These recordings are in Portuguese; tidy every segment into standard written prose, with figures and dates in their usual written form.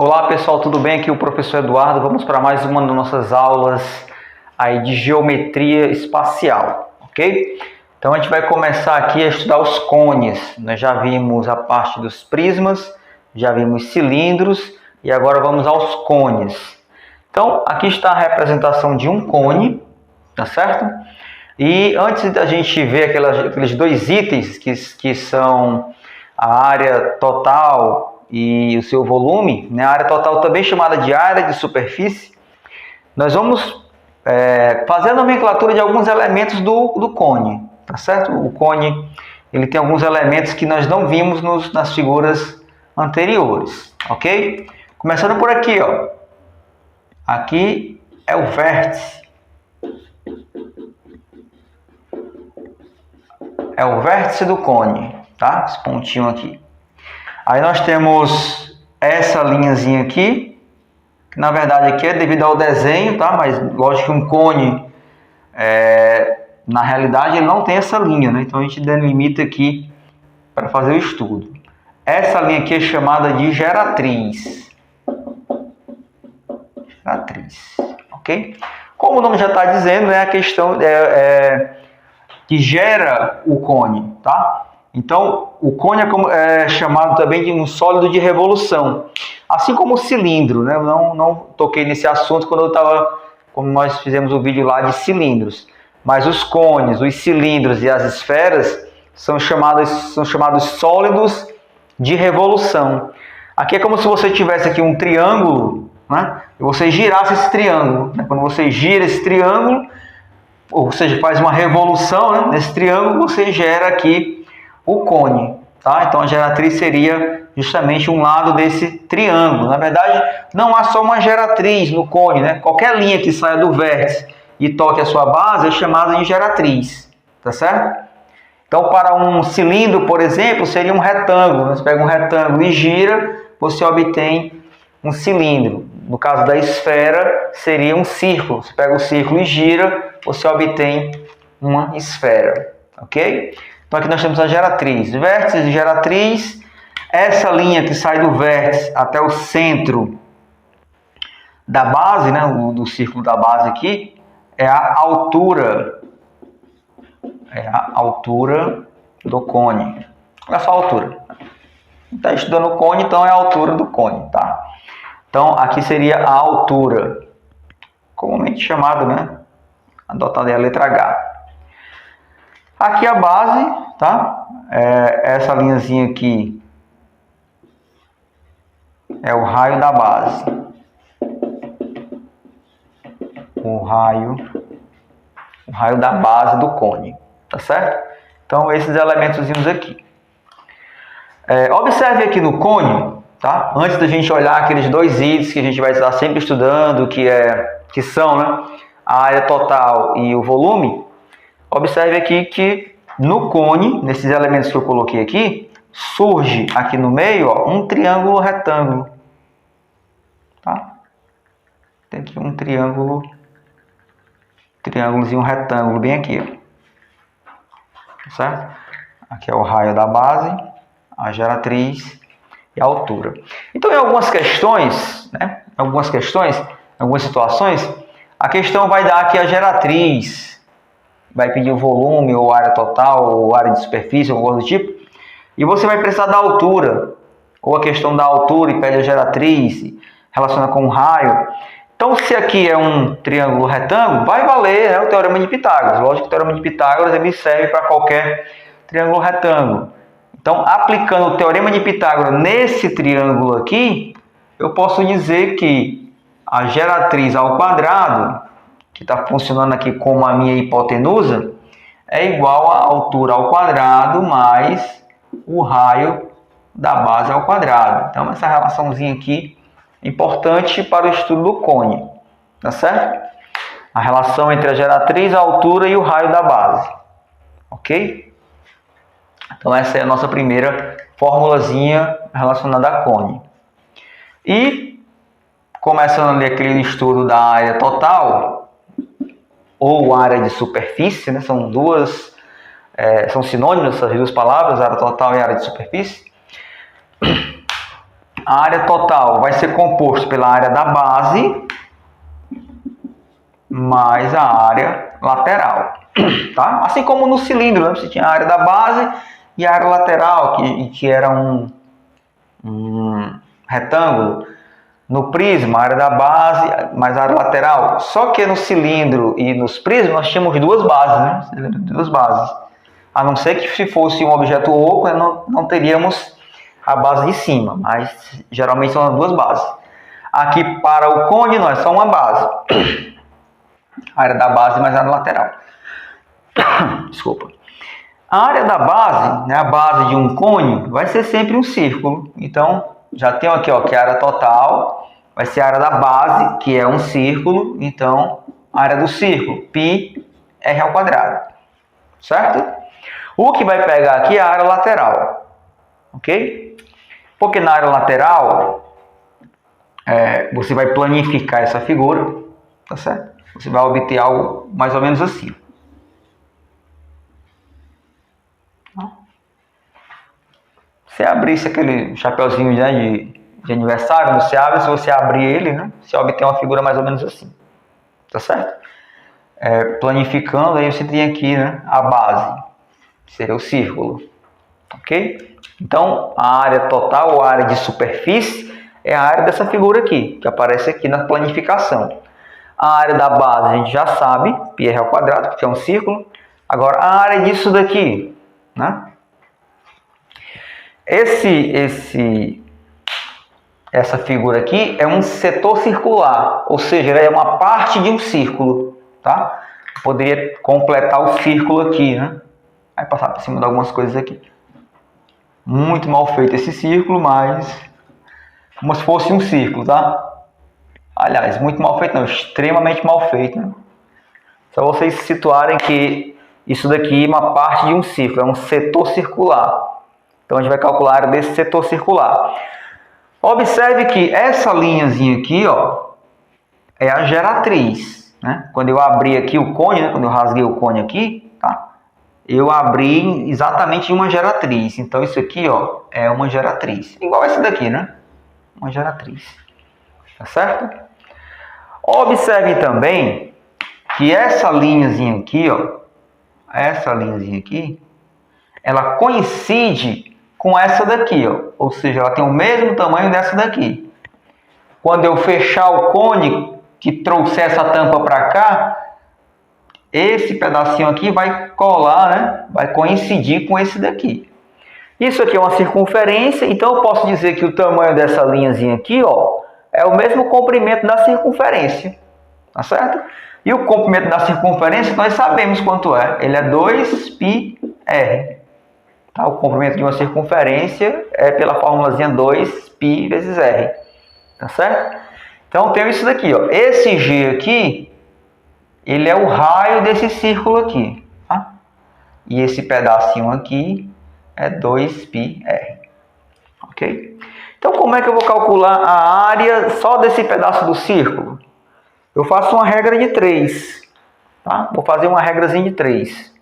Olá pessoal, tudo bem? Aqui é o professor Eduardo. Vamos para mais uma das nossas aulas aí de geometria espacial, ok? Então a gente vai começar aqui a estudar os cones. Nós já vimos a parte dos prismas, já vimos cilindros e agora vamos aos cones. Então aqui está a representação de um cone, tá certo? E antes da gente ver aqueles dois itens que são a área total e o seu volume, né? A área total também chamada de área de superfície, nós vamos fazer a nomenclatura de alguns elementos do cone, tá certo? O cone ele tem alguns elementos que nós não vimos nas figuras anteriores, ok? Começando por aqui, ó. Aqui é o vértice. É o vértice do cone, tá? Esse pontinho aqui. Aí nós temos essa linhazinha aqui, que na verdade aqui é devido ao desenho, tá? Mas lógico que um cone, na realidade, ele não tem essa linha, né? Então a gente delimita aqui para fazer o estudo. Essa linha aqui é chamada de geratriz. Geratriz, ok? Como o nome já está dizendo, é a questão que gera o cone, tá? Então, o cone é chamado também de um sólido de revolução, assim como o cilindro, né? Eu não toquei nesse assunto quando nós fizemos o vídeo lá de cilindros, mas os cones, os cilindros e as esferas são chamados sólidos de revolução. Aqui é como se você tivesse aqui um triângulo, né? E você girasse esse triângulo, né? Quando você gira esse triângulo, ou seja, faz uma revolução, né? Nesse triângulo, você gera aqui o cone, tá? Então a geratriz seria justamente um lado desse triângulo. Na verdade, não há só uma geratriz no cone, né? Qualquer linha que saia do vértice e toque a sua base é chamada de geratriz, tá certo? Então, para um cilindro, por exemplo, seria um retângulo. Você pega um retângulo e gira, você obtém um cilindro. No caso da esfera, seria um círculo. Você pega o círculo e gira, você obtém uma esfera, ok? Então aqui nós temos a geratriz, vértices e geratriz. Essa linha que sai do vértice até o centro da base, né, do círculo da base aqui, é a altura. É a altura do cone. Olha só a altura. Está estudando o cone, então é a altura do cone, tá? Então aqui seria a altura, comumente chamada, né, adotada é a letra H. Aqui a base, tá? Essa linhazinha aqui é o raio da base. O raio da base do cone, tá certo? Então esses elementozinhos aqui. Observe aqui no cone, tá? Antes da gente olhar aqueles dois itens que a gente vai estar sempre estudando, que são, né, a área total e o volume. Observe aqui que no cone, nesses elementos que eu coloquei aqui, surge aqui no meio, ó, um triângulo retângulo. Tá? Tem aqui um triângulozinho retângulo bem aqui. Ó. Certo? Aqui é o raio da base, a geratriz e a altura. Então, em algumas questões, né, algumas situações, a questão vai dar aqui a geratriz, vai pedir o volume, ou área total, ou área de superfície, alguma coisa do tipo, e você vai precisar da altura, ou a questão da altura e pede a geratriz, relaciona com o raio. Então, se aqui é um triângulo retângulo, vai valer, né, o Teorema de Pitágoras. Lógico que o Teorema de Pitágoras ele serve para qualquer triângulo retângulo. Então, aplicando o Teorema de Pitágoras nesse triângulo aqui, eu posso dizer que a geratriz ao quadrado, que está funcionando aqui como a minha hipotenusa, é igual à altura ao quadrado mais o raio da base ao quadrado. Então, essa relaçãozinha aqui é importante para o estudo do cone, tá certo? A relação entre a geratriz, a altura e o raio da base, ok? Então, essa é a nossa primeira formulazinha relacionada a cone. E, começando ali aquele estudo da área total, ou área de superfície, né? São sinônimos essas duas palavras, área total e área de superfície. a área total vai ser composta pela área da base mais a área lateral, tá? Assim como no cilindro, né? Você tinha a área da base e a área lateral, que era um retângulo. No prisma, a área da base mais a área lateral. Só que no cilindro e nos prismas nós tínhamos duas bases, né? Duas bases. A não ser que se fosse um objeto oco, não teríamos a base de cima, mas geralmente são as duas bases. Aqui para o cone não é só uma base. A área da base mais a área lateral. Desculpa. A área da base, né, a base de um cone, vai ser sempre um círculo. Então, já tenho aqui, ó, que a área total vai ser a área da base, que é um círculo. Então, a área do círculo, πr ao quadrado. Certo? O que vai pegar aqui é a área lateral. Ok? Porque na área lateral, você vai planificar essa figura. Tá certo? Você vai obter algo mais ou menos assim. Se abrisse aquele chapeuzinho, né, de aniversário, você abre, se você abrir ele, né, você obtém uma figura mais ou menos assim. Tá certo? Planificando, aí você tem aqui, né, a base, seria o círculo. Ok? Então, a área total, ou a área de superfície, é a área dessa figura aqui, que aparece aqui na planificação. A área da base a gente já sabe, πr ao quadrado, porque é um círculo. Agora, a área disso daqui, né? Essa figura aqui é um setor circular, ou seja, ela é uma parte de um círculo, tá? Eu poderia completar o círculo aqui, né? Vai passar por cima de algumas coisas aqui. Muito mal feito esse círculo, mas como se fosse um círculo, tá? Aliás, muito mal feito não, extremamente mal feito, né? Só vocês se situarem que isso daqui é uma parte de um círculo, é um setor circular. Então a gente vai calcular a área desse setor circular. Observe que essa linhazinha aqui, ó, é a geratriz, né? Quando eu abri aqui o cone, né? Quando eu rasguei o cone aqui, tá? Eu abri exatamente uma geratriz. Então isso aqui, ó, é uma geratriz. Igual essa daqui, né? Uma geratriz. Tá certo? Observe também que essa linhazinha aqui, ó, essa linhazinha aqui, ela coincide com essa daqui, ó, ou seja, ela tem o mesmo tamanho dessa daqui. Quando eu fechar o cone que trouxer essa tampa para cá, esse pedacinho aqui vai colar, né? Vai coincidir com esse daqui. Isso aqui é uma circunferência, então eu posso dizer que o tamanho dessa linhazinha aqui, ó, é o mesmo comprimento da circunferência, tá certo? E o comprimento da circunferência nós sabemos quanto é. Ele é 2πr. Tá? O comprimento de uma circunferência é pela formulazinha 2π vezes r. Tá certo? Então eu tenho isso daqui, ó. Esse g aqui, ele é o raio desse círculo aqui, tá? E esse pedacinho aqui é 2πr. Ok? Então como é que eu vou calcular a área só desse pedaço do círculo? Eu faço uma regra de 3. Tá? Vou fazer uma regrazinha de 3.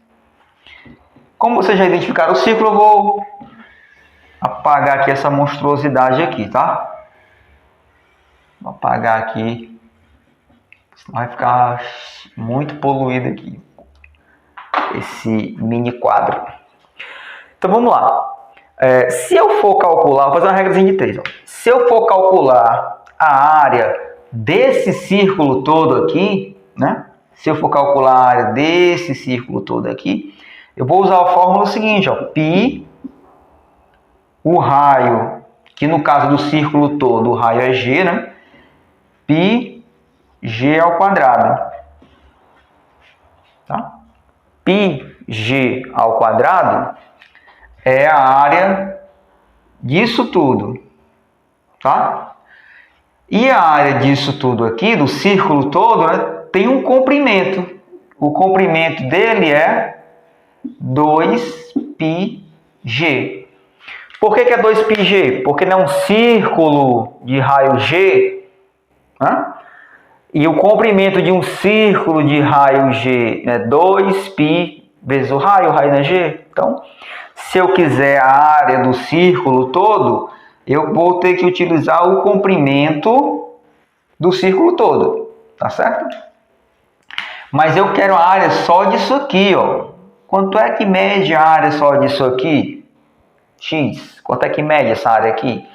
Como vocês já identificaram o círculo, eu vou apagar aqui essa monstruosidade aqui, tá? Vou apagar aqui, senão vai ficar muito poluído aqui esse mini quadro. Então vamos lá. Se eu for calcular, vou fazer uma regrazinha de 3. Ó. Se eu for calcular a área desse círculo todo aqui, né? Se eu for calcular a área desse círculo todo aqui, eu vou usar a fórmula seguinte, ó, π, o raio, que no caso do círculo todo, o raio é g, né? π g ao quadrado. Tá? πg ao quadrado é a área disso tudo. Tá? E a área disso tudo aqui, do círculo todo, né, tem um comprimento. O comprimento dele é 2πg. Por que é 2πg? Porque não é um círculo de raio G, né? E o comprimento de um círculo de raio G é 2π vezes o raio não é G. Então, se eu quiser a área do círculo todo, eu vou ter que utilizar o comprimento do círculo todo, tá certo? Mas eu quero a área só disso aqui, ó. Quanto é que mede a área só disso aqui? X. Quanto é que mede essa área aqui?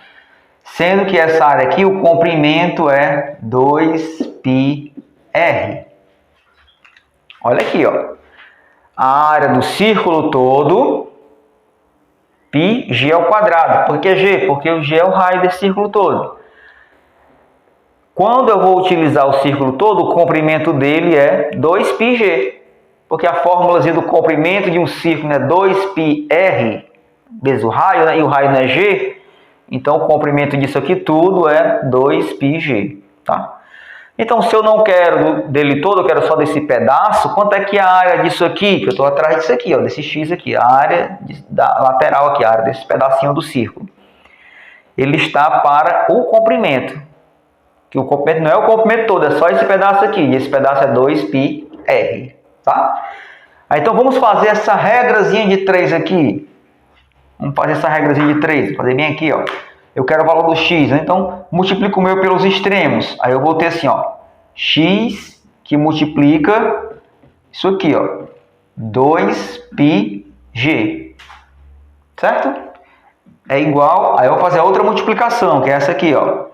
Sendo que essa área aqui, o comprimento é 2πr. Olha aqui, ó. A área do círculo todo, πg ao quadrado. Por que g? Porque o g é o raio desse círculo todo. Quando eu vou utilizar o círculo todo, o comprimento dele é 2πg. Porque a fórmulazinha do comprimento de um círculo é 2πr vezes o raio, né? E o raio não é g. Então, o comprimento disso aqui tudo é 2πg, tá? Então, se eu não quero dele todo, eu quero só desse pedaço, quanto é que a área disso aqui, que eu estou atrás disso aqui, ó, desse x aqui, a área da lateral aqui, a área desse pedacinho do círculo, ele está para o comprimento, que o comprimento não é o comprimento todo, é só esse pedaço aqui, e esse pedaço é 2πr, tá? Então, vamos fazer essa regrazinha de 3 aqui. Vamos fazer essa regrazinha de 3, vou fazer bem aqui, ó. Eu quero o valor do x, né? Então multiplico o meu pelos extremos. Aí eu vou ter assim, ó, x que multiplica isso aqui, ó, 2πg, certo? É igual, aí eu vou fazer a outra multiplicação, que é essa aqui, ó.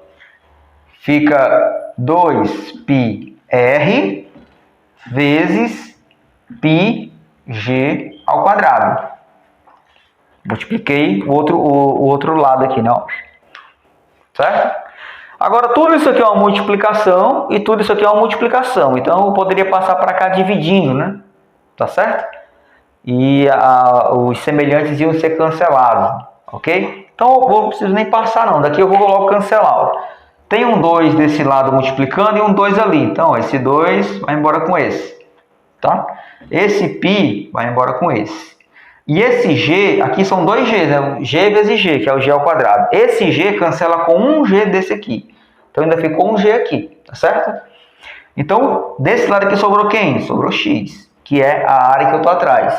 Fica 2πr vezes πg ao quadrado. Multipliquei o outro lado aqui, né? Certo? Agora, tudo isso aqui é uma multiplicação e tudo isso aqui é uma multiplicação. Então, eu poderia passar para cá dividindo, né? Tá certo? E os semelhantes iam ser cancelados, ok? Então, eu não preciso nem passar, não. Daqui eu vou logo cancelar. Ó. Tem um 2 desse lado multiplicando e um 2 ali. Então, esse 2 vai embora com esse. Tá? Esse π vai embora com esse. E esse g, aqui são dois g's, né? G vezes g, que é o g ao quadrado. Esse g cancela com um g desse aqui. Então ainda ficou um g aqui, tá certo? Então, desse lado aqui sobrou quem? Sobrou x, que é a área que eu estou atrás.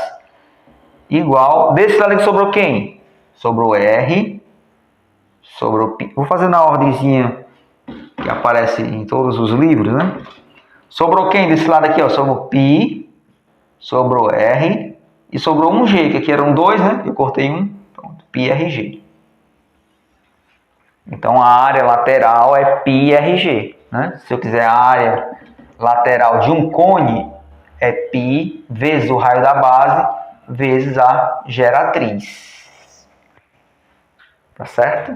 Igual, desse lado aqui sobrou quem? Sobrou r, sobrou π. Vou fazer na ordemzinha que aparece em todos os livros, né? Sobrou quem desse lado aqui? Ó? Sobrou π, sobrou r. E sobrou um g, que aqui eram 2, né? Eu cortei um, pronto, πrg. Então, a área lateral é πrg, né? Se eu quiser a área lateral de um cone, é π vezes o raio da base, vezes a geratriz. Tá certo?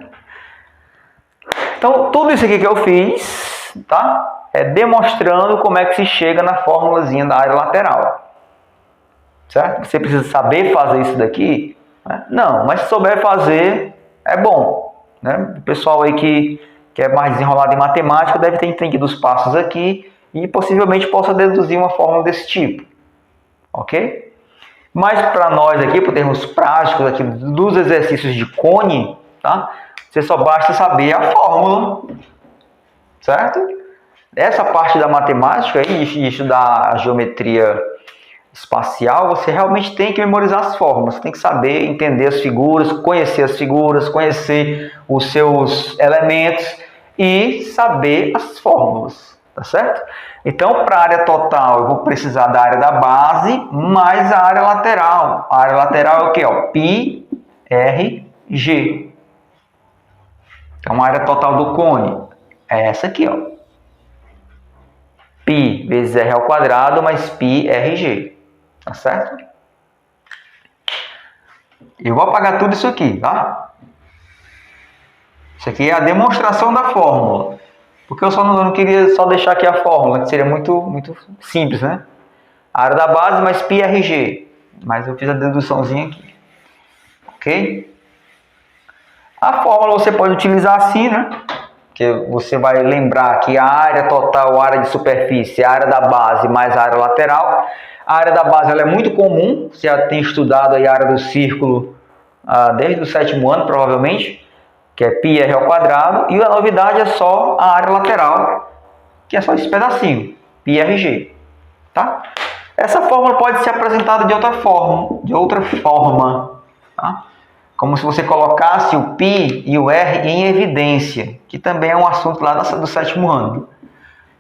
Então, tudo isso aqui que eu fiz, tá? É demonstrando como é que se chega na formulazinha da área lateral. Certo? Você precisa saber fazer isso daqui? Né? Não, mas se souber fazer, é bom. Né? O pessoal aí que é mais desenrolado em matemática deve ter entendido os passos aqui e possivelmente possa deduzir uma fórmula desse tipo. Ok? Mas para nós aqui, por termos práticos aqui dos exercícios de cone, tá? Você só basta saber a fórmula. Certo? Essa parte da matemática e estudar a geometria espacial, você realmente tem que memorizar as fórmulas, você tem que saber entender as figuras, conhecer os seus elementos e saber as fórmulas, tá certo? Então, para a área total, eu vou precisar da área da base mais a área lateral. A área lateral é o quê? Ó, πrg. Então, a área total do cone é essa aqui, ó. π vezes r ao quadrado mais πrg. Tá certo? Eu vou apagar tudo isso aqui, tá? Isso aqui é a demonstração da fórmula. Porque eu não queria só deixar aqui a fórmula, que seria muito simples, né? A área da base mais πrg. Mas eu fiz a deduçãozinha aqui. Ok? A fórmula você pode utilizar assim, né? Que você vai lembrar que a área total, a área de superfície, a área da base mais a área lateral. A área da base ela é muito comum, você já tem estudado aí a área do círculo desde o 7º ano, provavelmente, que é πr ao quadrado, e a novidade é só a área lateral, que é só esse pedacinho, πrg. Tá? Essa fórmula pode ser apresentada de outra forma, tá? como se você colocasse o π e o r em evidência, que também é um assunto lá do sétimo ano.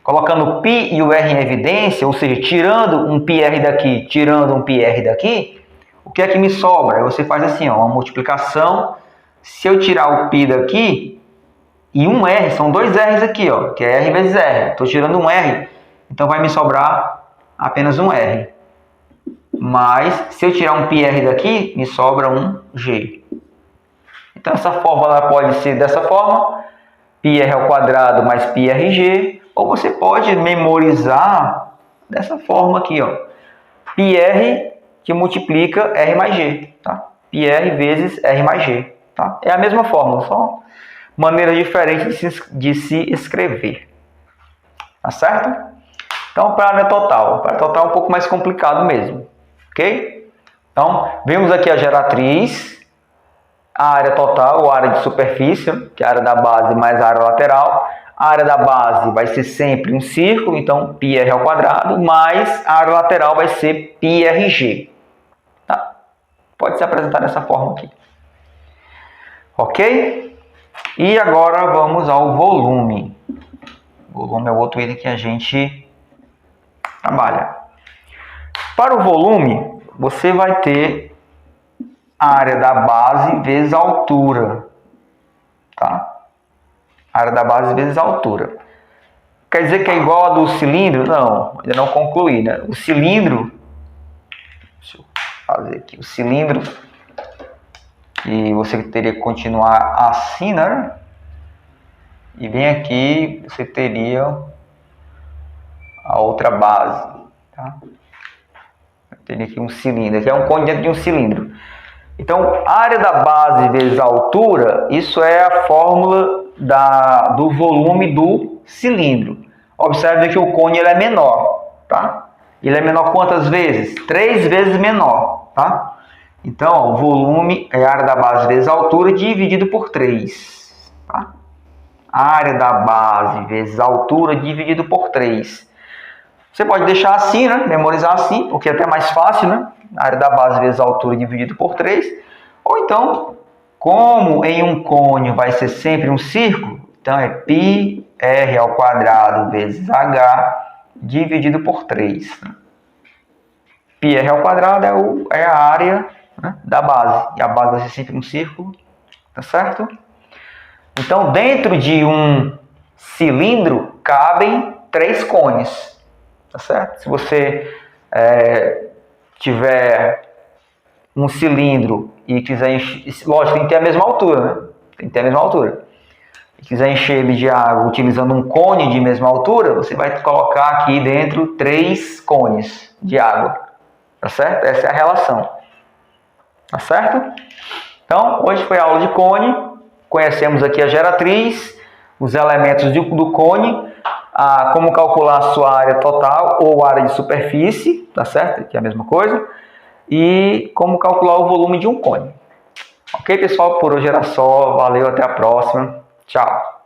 Colocando o π e o r em evidência, ou seja, tirando um πr daqui, tirando um πr daqui, o que é que me sobra? Aí você faz assim, ó, uma multiplicação. Se eu tirar o π daqui e um r, são dois r's aqui, ó, que é r vezes r. Estou tirando um r, então vai me sobrar apenas um r. Mas, se eu tirar um πr daqui, me sobra um g. Então, essa fórmula pode ser dessa forma, πr ao quadrado mais πrg, ou você pode memorizar dessa forma aqui, ó, πr que multiplica r mais g, tá? πr vezes r mais g, tá? É a mesma fórmula, só maneira diferente de se escrever, tá certo? Então, para a área total é um pouco mais complicado mesmo, ok? Então, vimos aqui a geratriz, a área total, ou área de superfície, que é a área da base mais a área lateral. A área da base vai ser sempre um círculo, então πr ao quadrado, mais a área lateral vai ser πrg. Tá? Pode se apresentar dessa forma aqui. Ok? E agora vamos ao volume. O volume é o outro item que a gente trabalha. Para o volume, você vai ter a área da base vezes a altura. Tá? A área da base vezes a altura. Quer dizer que é igual a do cilindro? Não, ainda não concluí, né? O cilindro, deixa eu fazer aqui, o cilindro, que você teria que continuar assim, né? E vem aqui, você teria a outra base, tá? Teria aqui um cilindro, aqui é um cone dentro de um cilindro. Então, área da base vezes a altura, isso é a fórmula do volume do cilindro. Observe que o cone ele é menor, tá? Ele é menor quantas vezes? 3 vezes menor, tá? Então, ó, o volume é a área da base vezes a altura dividido por 3, tá? A área da base vezes a altura dividido por 3. Você pode deixar assim, né? Memorizar assim, porque é até mais fácil, né? A área da base vezes a altura dividido por 3. Ou então, como em um cone vai ser sempre um círculo, então é πr ao quadrado vezes h dividido por 3. πr ao quadrado é a área, né, da base. E a base vai ser sempre um círculo, tá certo? Então, dentro de um cilindro cabem 3 cones, tá certo? Se você tiver um cilindro e quiser encher, lógico, tem que ter a mesma altura, né? Tem que ter a mesma altura. Se quiser encher ele de água utilizando um cone de mesma altura, você vai colocar aqui dentro 3 cones de água, tá certo? Essa é a relação, tá certo? Então, hoje foi a aula de cone. Conhecemos aqui a geratriz, os elementos do cone, como calcular a sua área total ou área de superfície, tá certo? Que é a mesma coisa. E como calcular o volume de um cone. Ok, pessoal? Por hoje era só. Valeu, até a próxima. Tchau.